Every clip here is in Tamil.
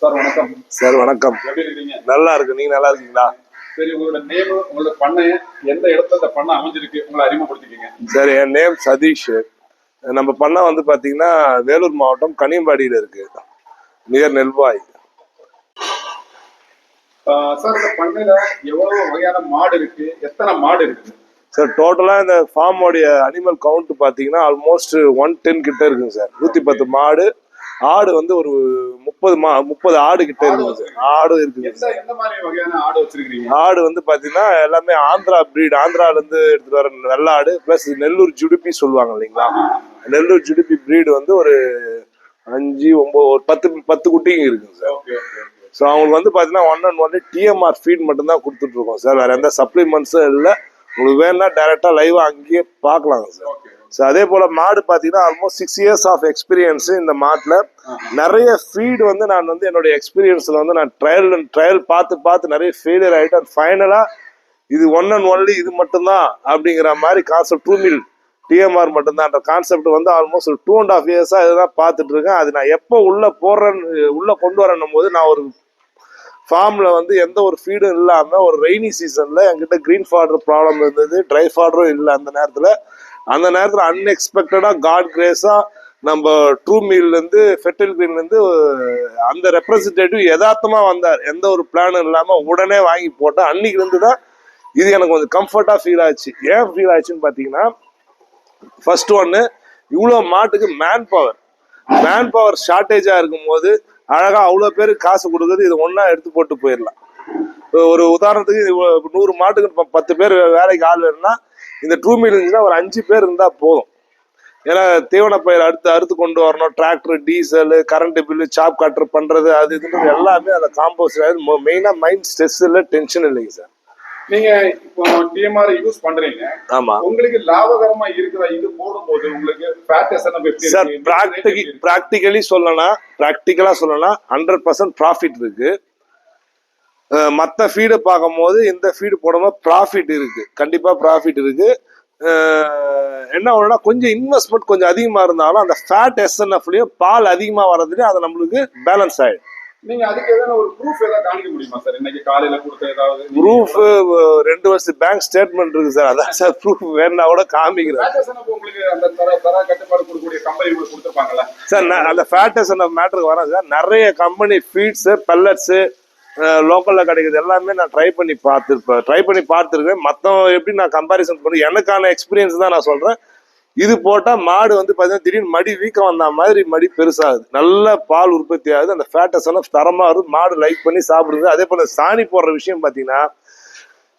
சார் வணக்கம். சார் வணக்கம். எப்படி இருக்கீங்க? நல்லா இருக்கு. நீங்க நல்லா இருக்கீங்களா? சரி, உங்களோட நேம், உங்களோட பண்ணை எந்த இடத்துல இந்த பண்ணை அமைஞ்சிருக்கு, உங்களை அறிமுகப்படுத்திக்கீங்க. சார், என் நேம் சதீஷ். நம்ம பண்ணை வந்து பாத்தீங்கன்னா வேலூர் மாவட்டம் கனியம்பாடியில இருக்கு, நியர் நெல்வாய். சார், இந்த பண்ணையில எவ்வளவு வகையான மாடு இருக்கு, எத்தனை மாடு இருக்கு? சார், டோட்டலா இந்த ஃபார்மோடைய அனிமல் கவுண்ட் பாத்தீங்கன்னா ஆல்மோஸ்ட் 110 கிட்ட இருக்குங்க சார். 110 மாடு. ஆடு வந்து ஒரு 30 ஆடு கிட்ட இருக்குது. ஆடு இருக்குங்க. எந்த மாதிரி வகையான ஆடு வச்சிருக்கீங்க? ஆடு வந்து பாத்தீங்கன்னா எல்லாமே ஆந்திரா பிரீட், ஆந்திரால இருந்து எடுத்துட்டு வர வெள்ளாடு பிளஸ் நெல்லூர் ஜுடிப்பி சொல்லுவாங்க இல்லைங்களா. நெல்லூர் ஜுடிப்பி பிரீடு வந்து ஒரு 5, 9, ஒரு 10 குட்டிங்க இருக்குங்க சார். ஸோ அவங்களுக்கு வந்து பாத்தீங்கன்னா 1 and 1 TMR ஃபீட் மட்டும் தான் கொடுத்துட்டு இருக்கோம் சார். வேற எந்த சப்ளிமெண்ட்ஸும் இல்லை. உங்களுக்கு வேணும்னா டைரக்டா லைவா அங்கேயே பார்க்கலாங்க சார். ஸோ அதே போல மாடு பார்த்தீங்கன்னா ஆல்மோஸ்ட் 6 years ஆஃப் எக்ஸ்பீரியன்ஸ் இந்த மாட்டில். நிறைய ஃபீடு வந்து நான் வந்து என்னுடைய எக்ஸ்பீரியன்ஸில் வந்து நான் ட்ரையல் பார்த்து நிறைய ஃபெயிலியர் ஆகிட்டு, அண்ட் ஃபைனலாக இது 1 and only இது மட்டும்தான் அப்படிங்கிற மாதிரி கான்செப்ட், 2 mil TMR மட்டும்தான் கான்செப்ட் வந்து ஆல்மோஸ்ட் ஒரு 2.5 years இதுதான் பார்த்துட்டு இருக்கேன். அது நான் எப்போ உள்ள கொண்டு வரணும் போது, நான் ஒரு ஃபார்ம்ல வந்து எந்த ஒரு ஃபீடும் இல்லாம ஒரு ரெய்னி சீசன்ல என்கிட்ட கிரீன் ஃபாடர் ப்ராப்ளம் இருந்தது, ட்ரை ஃபாடரும் இல்லை. அந்த நேரத்துல அன்எக்ஸ்பெக்டடா காட் கிரேஸா நம்ம ட்ரூ மீல்ல இருந்து ஃபெர்டைல் கிரீன்ல இருந்து அந்த ரெப்ரஸன்டேட்டிவ் யதார்த்தமா வந்தார். எந்த ஒரு பிளானும் இல்லாம உடனே வாங்கி போட்டா அன்னைக்கு இருந்துதான் இது எனக்கு கொஞ்சம் கம்ஃபர்டா ஃபீல் ஆச்சு. ஏன் ஃபீல் ஆச்சுன்னு பாத்தீங்கன்னா, ஃபர்ஸ்ட் ஒன்னு, இவ்வளவு மாட்டுக்கு மேன் பவர் ஷார்டேஜா இருக்கும் போது அழகா அவ்வளவு பேருக்கு காசு கொடுக்குறது, இது ஒன்னா எடுத்து போட்டு போயிடலாம். ஒரு உதாரணத்துக்கு 100 மாட்டுக்கு 10 பேர் வேலைக்கு ஆள் வேணும்னா, இந்த ட்ரூ மீல் இருந்துச்சுன்னா ஒரு 5 பேர் இருந்தா போதும். ஏன்னா தீவன பயிர் அறுத்து கொண்டு வரணும், டிராக்டர், டீசல், கரண்ட் பில்லு, சாப் கட்டர் பண்றது, அது இதுன்றது எல்லாமே அதை காம்போஸ்ட் ஆகுது. மெயினா மைண்ட் ஸ்ட்ரெஸ் இல்லை, டென்ஷன் இல்லைங்க சார். நீங்க இப்போ டிஎம்ஆர் யூஸ் பண்றீங்க. ஆமா. உங்களுக்கு லாபகரமா இருக்குதா இது போடும்போது? உங்களுக்கு ஃபேட் எஸ்என்எஃப் எப்படி சார்? பிராக்டிகலா சொல்லனா 100% ப்ராஃபிட் இருக்கு. மற்ற ஃபீடு பார்க்கும் போது இந்த ஃபீடு போடும்போது ப்ராஃபிட் இருக்கு, கண்டிப்பா ப்ராஃபிட் இருக்கு. என்ன ஒண்ணுனா, கொஞ்சம் இன்வெஸ்ட்மெண்ட் கொஞ்சம் அதிகமா இருந்தாலும் அந்த ஃபேட் எஸ்என்எஃப்லயும் பால் அதிகமா வர்றதுலயும் அது நம்மளுக்கு பேலன்ஸ் ஆயிடும். நீங்க அதுக்கு ஏதாவது ஒரு ப்ரூஃப் ஏதாவது காமிக்க முடியுமா சார்? இன்னைக்கு காலையில கொடுத்த ஏதாவது ப்ரூஃப்? 2 வருஷம் பேங்க் ஸ்டேட்மெண்ட் இருக்கு சார். அதான் சார் ப்ரூஃப். வேணா கூட காமிக்கிறேன். உங்களுக்கு அந்த தர கட்டுப்பாடு கொடுக்கக்கூடிய கம்பெனி உங்களுக்கு கொடுத்துருப்பாங்கல்ல சார். அந்த ஃபேட் எஸ்என்எஃப் மேட்டருக்கு வரேன் சார். நிறைய கம்பெனி ஃபீட்ஸ், பெல்லட்ஸ் லோக்கல்ல கிடைக்குது, எல்லாமே நான் ட்ரை பண்ணி பார்த்துருக்கேன். மற்றவங்க எப்படி நான் கம்பாரிசன் பண்ணி எனக்கான எக்ஸ்பீரியன்ஸ் தான் நான் சொல்றேன். இது போட்டா மாடு வந்து பாத்தீங்கன்னா திடீர்னு மடி வீக்கம் வந்த மாதிரி மடி பெருசாகுது, நல்ல பால் உற்பத்தி ஆகுது, அந்த ஃபேட்டஸ் எல்லாம் தரமா வருது, மாடு லைக் பண்ணி சாப்பிடுது. அதே போல சாணி போடுற விஷயம் பாத்தீங்கன்னா,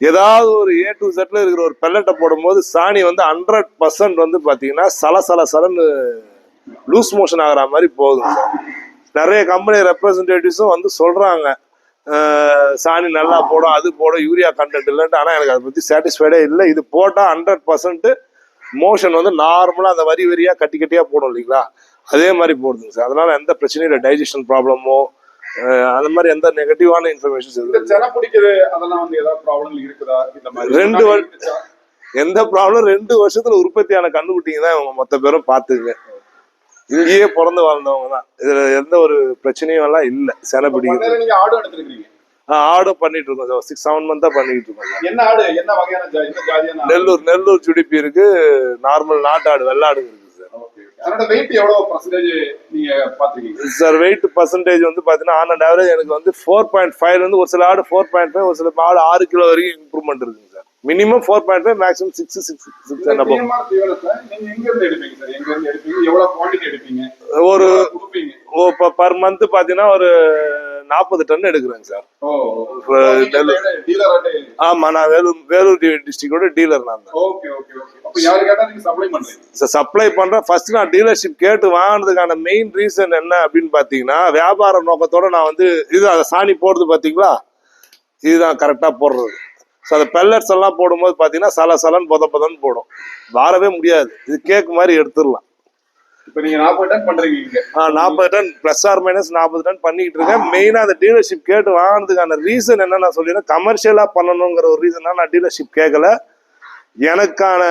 ஏதாவது ஒரு A to Z இருக்கிற ஒரு பெல்லட்டை போடும்போது சாணி வந்து 100% வந்து பாத்தீங்கன்னா சலன்னு லூஸ் மோஷன் ஆகிற மாதிரி போகுது சார். நிறைய கம்பெனி ரெப்ரஸன்டேட்டிவ்ஸும் வந்து சொல்றாங்க சாணி நல்லா போடும், அது போடும், யூரியா கண்டென்ட் இல்லைன்ட்டு. ஆனா எனக்கு அதை பத்தி சாட்டிஸ்ஃபைடே இல்லை. இது போட்டா 100% மோஷன் வந்து நார்மலா அந்த வரியா கட்டியா போடும் இல்லைங்களா, அதே மாதிரி போடுதுங்க சார். அதனால எந்த பிரச்சனையும் இல்லை, டைஜஷன் ப்ராப்ளமோ அந்த மாதிரி எந்த நெகட்டிவான இன்ஃபர்மேஷன்ஸ் எந்த ப்ராப்ளம் 2 வருஷத்துல உற்பத்தியான கண்டுபிடிங்க தான் இவங்க மொத்த பேரும் பாத்துங்க. இங்கேயே பிறந்து வாழ்ந்தவங்க தான். இதுல எந்த ஒரு பிரச்சனையும் எல்லாம் இல்ல. செனை பிடிக்கிறது ஆடும் பண்ணிட்டு இருக்கோம் சார். 6-7 மந்த்தா பண்ணிட்டு இருக்கோம். என்ன ஆடு, என்ன வகையான? நெல்லூர் ஜுடிப்பி இருக்கு, நார்மல் நாட்டாடு வெள்ளாடு இருக்கு சார். வெயிட் எவ்வளவு பர்சன்டேஜ் நீங்க பாத்துக்கீங்க சார்? வெயிட் பர்சன்டேஜ் வந்து பாத்தீங்கன்னா ஆன் அண்ட் ஆவரேஜ் எனக்கு வந்து 4.5 இருந்து ஒரு சில ஆடு 4.5, ஒரு சில ஆடு 6 கிலோ வரைக்கும் இம்ப்ரூவ்மெண்ட் இருக்குங்க சார். Minimum 4.5, maximum 6. ஒரு பர் மந்த் பாத்தீங்கன்னா ஒரு 40 டன் எடுக்கிறேங்க சார். ஆமா, நான் வேலூர் டிஸ்ட்ரிக்டோட டீலர். நான் சப்ளை பண்றேன். ஃபர்ஸ்ட் நான் டீலர்ஷிப் கேட்டு வாங்கினதுக்கான மெயின் ரீசன் என்ன அப்படின்னு பாத்தீங்கன்னா, வியாபார நோக்கத்தோட நான் வந்து இது அதை சாணி போடுறது பாத்தீங்களா, இதுதான் கரெக்டா போடுறது. ஸோ அந்த பெல்லட்ஸ் எல்லாம் போடும்போது பார்த்தீங்கன்னா சலன்னு பொதன்னு போடும், வாரவே முடியாது. இது கேக் மாதிரி எடுத்துடலாம். இப்போ நீங்க 40 டன் பண்றீங்க? 40 ton plus or minus 40 ton பண்ணிட்டு இருக்கேன். மெயினா அந்த டீலர்ஷிப் கேட்டு வாங்கினதுக்கான ரீசன் என்ன நான் சொல்லிடுறேன். கமர்ஷியலா பண்ணணுங்கிற ஒரு ரீசன் நான் டீலர்ஷிப் கேட்கல. எனக்கான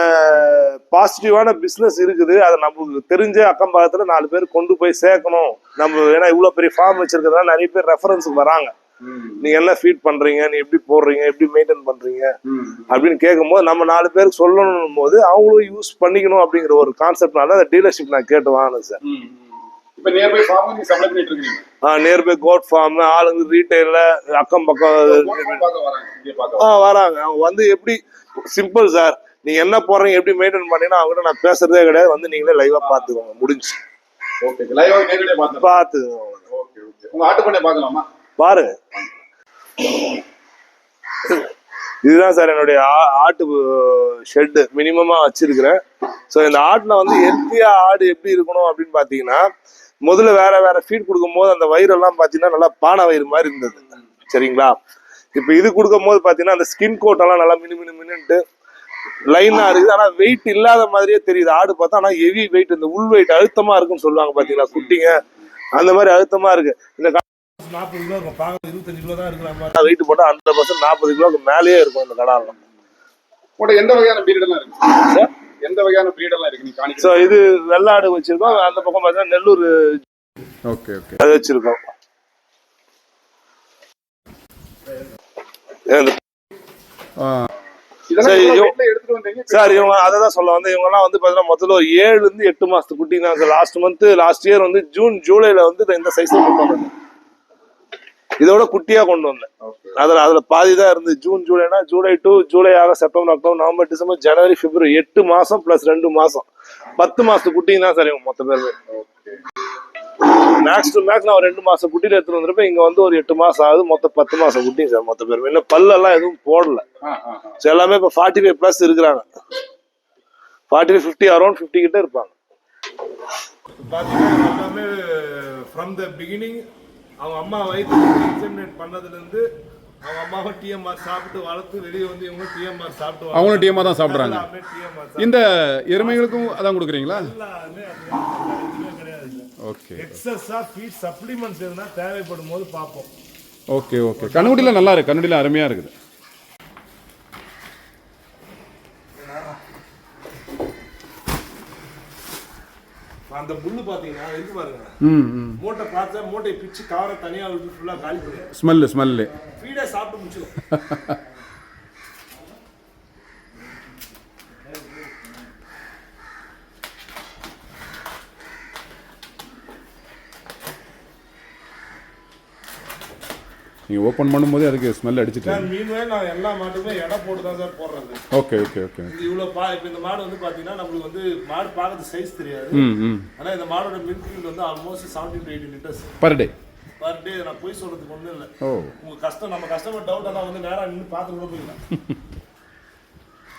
பாசிட்டிவான பிஸ்னஸ் இருக்குது. அதை நமக்கு தெரிஞ்ச அக்கம் பக்கத்துல 4 பேர் கொண்டு போய் சேர்க்கணும். நம்ம ஏன்னா இவ்வளவு பெரிய ஃபார்ம் வச்சிருக்கிறதுனால நிறைய பேர் ரெஃபரன்ஸுக்கு வராங்க. நீங்க என்ன ஃபீட் பண்றீங்க, நீ எப்படி போடுறீங்க, எப்படி மெயின்டைன் பண்றீங்க அப்படின்னு கேட்கும் போது நம்ம 4 பேருக்கு சொல்லணும் போது அவங்களும் யூஸ் பண்ணிக்கணும் அப்படிங்கிற ஒரு கான்செப்ட்னால அந்த டீலர்ஷிப் நான் கேட்டு வாங்கினேன் சார். இப்ப நியர்பை ஃபார்ம் நீங்க சப்ளை பண்ணிட்டு இருக்கீங்க? நியர்பை கோட் ஃபார்ம் ஆளுங்க ரீட்டைல்ல அக்கம் பக்கம் வராங்க. அவங்க வந்து எப்படி சிம்பிள் சார், நீங்க என்ன போடுறீங்க எப்படி மெயின்டைன் பண்ணீங்கன்னா அவங்ககிட்ட நான் பேசுறதே கிடையாது. வந்து நீங்களே லைவா பாத்துக்கோங்க, முடிஞ்சு. ஓகே, லைவா நேரடியா பாத்துக்கோங்க. Okay okay. உங்க ஆட்டு பண்ணை பார்க்கலாமா? பாருங்க. இதுதான் சார் என்னுடைய ஆட்டு ஷெட் மினிமமா வச்சிருக்கிறேன். ஸோ இந்த ஆட்டுல வந்து ஹெல்த்தியா ஆடு எப்படி இருக்கணும் அப்படின்னு பாத்தீங்கன்னா, முதல்ல வேற வேற ஃபீட் கொடுக்கும் போது அந்த வயிறெல்லாம் பாத்தீங்கன்னா நல்லா பானை வயிறு மாதிரி இருந்தது, சரிங்களா? இப்ப இது கொடுக்கும் போது பாத்தீங்கன்னா அந்த ஸ்கின் கோட் எல்லாம் நல்லா மினுட்டு லைனா இருக்குது. ஆனா வெயிட் இல்லாத மாதிரியே தெரியுது ஆடு பார்த்தா. ஆனா ஹெவி வெயிட், இந்த உள் வெயிட் அழுத்தமா இருக்குன்னு சொல்லுவாங்க பாத்தீங்களா குட்டிங்க, அந்த மாதிரி அழுத்தமா இருக்கு. இந்த 40 கிலோ இருக்கும், பாக்க 25 கிலோ தான் இருக்கிற வெயிட் போட்டா 100% 40 கிலோக்கு மேலேயே இருக்கும் இந்த கடாலாம். எந்த வகையான பிரீட் எல்லாம் இருக்கு? எந்த வகையான பிரீட் எல்லாம் இருக்கு நீங்க காணிக்க? சோ இது வெள்ளாடு வச்சிருக்கோம். அந்த பக்கம் பார்த்தா நெல்லூர் அது வச்சிருக்கோம். சார் இவங்க அதான் சொல்ல வந்து இவங்க எல்லாம் வந்து பாத்தீங்கன்னா முதல்ல ஒரு 7 இருந்து 8 மாசத்து குட்டி தான் சார். லாஸ்ட் இயர் வந்து ஜூன் ஜூலைல வந்து இந்த சைஸ்ல கொண்டு வந்தேன். இதோட குட்டியா கொண்டு வந்தேன். அதுல பாதிதான் இருந்து. ஜூன் ஜூலைனா ஜூலை டு ஜூலை ஆக செப்டம்பர் அக்டோபர் நவம்பர் டிசம்பர் ஜனவரி பிப்ரவரி 8 மாசம் பிளஸ் 2 மாசம் 10 மாசத்து குட்டிங்க தான் சார் இவங்க மொத்த பேருமே. மேக்ஸ் டு மேக்ஸ் நான் ஒரு 2 மாசம் குட்டியில எடுத்துட்டு வந்திருப்பேன். இங்க வந்து ஒரு 8 மாசம் ஆகுது. மொத்தம் 10 மாசம் குட்டிங்க சார் மொத்த பேருமே. இன்னும் பல்லெல்லாம் எதுவும் போடல. எல்லாமே இப்ப 45 பிளஸ் இருக்கிறாங்க. 45 50 அரௌண்ட் 50 கிட்ட இருப்பாங்க. பாத்தீங்கன்னா எல்லாமே ஃப்ரம் த பிகினிங் அவங்க அம்மா வயிற்று இன்செமினேட் பண்ணதுல இருந்து அவங்க அம்மாவை டிஎம்ஆர் சாப்பிட்டு வளர்த்து வெளியே வந்து இவங்க டிஎம்ஆர் சாப்பிட்டு அவங்களும் டிஎம்ஆர் தான் சாப்பிட்றாங்க. இந்த எருமைகளுக்கும் அதான் கொடுக்குறீங்களா? ஓகே. எக்ஸஸா ஃபீட் சப்ளிமெண்ட்ஸ் எதுனா தேவைப்படும் போது பார்ப்போம். Okay okay. கண்ணுக்குட்டிலாம் நல்லா இருக்கு, கண்ணுக்குட்டிலாம் அருமையாக இருக்குது. அந்த புல்லு பாத்தீங்கன்னா இருக்கு பாருங்க. மூட்டை பார்த்தா மூட்டையை பிச்சு கவரை தனியா விட்டு ஃபுல்லா காலி பண்ணி ஸ்மெல்லு ஃபீடே சாப்பிட்டு முடிச்சிடும். நீங்கள் ஓப்பன் பண்ணும்போது அதுக்கு ஸ்மெல் அடிச்சுட்டு. மீன்வேல் நான் எல்லா மாட்டுக்குமே எடை போட்டு தான் சார் போடுறது. Okay okay okay. இவ்வளோ இப்போ இந்த மாடு வந்து பார்த்தீங்கன்னா நம்மளுக்கு வந்து மாடு பார்க்கறது சைஸ் தெரியாது. ஆனால் இந்த மாடோட மில்க் ஃபீல்ட் வந்து almost 70 to 80 litres per day. நான் போய் சொல்றதுக்கு ஒன்றும் இல்லை. நம்ம கஸ்டமர் டவுட் எல்லாம் வந்து நேராக நின்று பார்த்து கூட போயிடலாம்.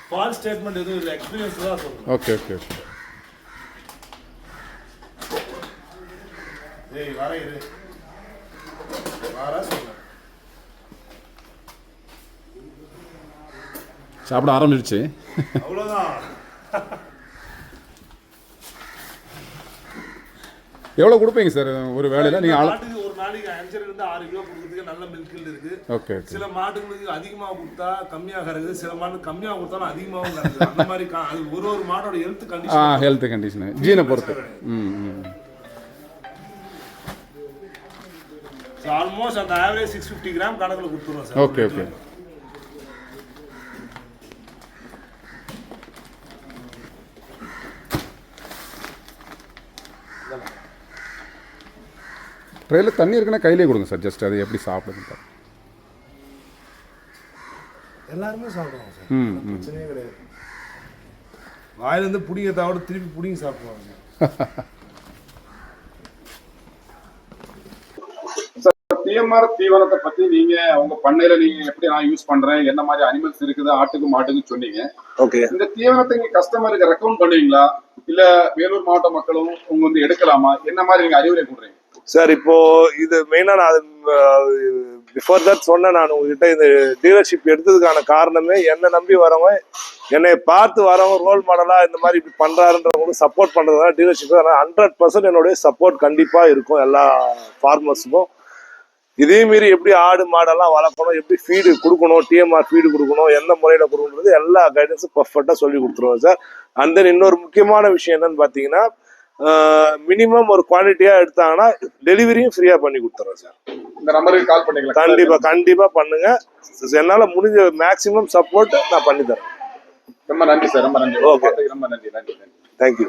ஃபால்ஸ் ஸ்டேட்மெண்ட் எதுவும் இல்லை, எக்ஸ்பீரியன்ஸ் தான் சொல்லுங்கள். Okay okay okay. வர இரு வர சொல்லுங்க. சாப்பிட ஆரம்பிச்சிருச்சு. அவ்வளோதான். எவ்வளோ கொடுப்பீங்க சார் ஒரு வேலையில் நீங்கள்? ஒரு நாளைக்கு 5 இருந்து 6 கிலோ கொடுக்குறதுக்கு நல்ல மில்கில் இருக்கு. ஓகே. சில மாடுகளுக்கு அதிகமாக கொடுத்தா கம்மியாக இருக்குது, சில மாடு கம்மியாக கொடுத்தாலும் அதிகமாகவும் இருக்குது. அந்த மாதிரி அது ஒரு மாடோட ஹெல்த் கண்டிஷன் ஜீனை பொறுத்து. ஆல்மோஸ்ட் அந்த ஆவரேஜ் 650 கிராம் கணக்கில் கொடுத்துருவோம் சார். Okay okay. ட்ரெயிலில் தண்ணி இருக்குன்னா கையிலே கொடுங்க சார். ஜஸ்ட் அது எப்படி சாப்பிடுங்க. எல்லாருமே சாப்பிடுவாங்க சார், பிரச்சனையே கிடையாது. வாயிலிருந்து பிடிங்க தவிர திருப்பி பிடிங்கி சாப்பிடுவாங்க. டிஎம்ஆர் தீவனத்தை பத்தி நீங்க உங்க பண்ணையில நீங்க எப்படி நான் யூஸ் பண்றேன், என்ன மாதிரி அனிமல்ஸ் இருக்குது ஆட்டுக்கு மாட்டுக்கு சொன்னீங்க. ஓகே. இந்த தீவனத்தை நீங்க கஸ்டமருக்கு ரெக்கமெண்ட் பண்ணுவீங்களா, இல்ல வேலூர் மாவட்ட மக்களும் உங்க வந்து எடுக்கலாமா, என்ன மாதிரி நீங்க அறிவுரை கொடுறீங்க சார்? இப்போ இது மெயினா நான் பிஃபோர் தட் சொன்னேன். நான் உங்ககிட்ட இந்த டீலர்ஷிப் எடுத்ததுக்கான காரணமே என்னை நம்பி வரவங்க, என்னை பார்த்து வரவங்க ரோல் மாடலா இந்த மாதிரி இப்படி பண்றாருன்றவங்களுக்கு சப்போர்ட் பண்றதுனால டீலர்ஷிப் 100% என்னுடைய சப்போர்ட் கண்டிப்பா இருக்கும் எல்லா ஃபார்மர்ஸுக்கும். இதே மாரி எப்படி ஆடு மாடெல்லாம் வளர்க்கணும், எப்படி ஃபீடு கொடுக்கணும், டிஎம்ஆர் ஃபீடு கொடுக்கணும், எந்த முறையில கொடுக்கணுன்றது எல்லா கைடன்ஸும் பர்ஃபெக்டா சொல்லி கொடுத்துருவோம் சார். அண்ட் தென் இன்னொரு முக்கியமான விஷயம் என்னன்னு பாத்தீங்கன்னா, மினிமம் ஒரு குவாலிட்டியா எடுத்தாங்கன்னா டெலிவரியும் ஃப்ரீயா பண்ணி கொடுத்துறோம் சார். இந்த நம்பருக்கு கால் பண்ணிக்கலாம். கண்டிப்பா பண்ணுங்க. என்னால முடிஞ்ச மேக்ஸிமம் சப்போர்ட் நான் பண்ணி தரேன். ரொம்ப நன்றி சார், ரொம்ப நன்றி. ஓகே, ரொம்ப நன்றி. தேங்க்யூ.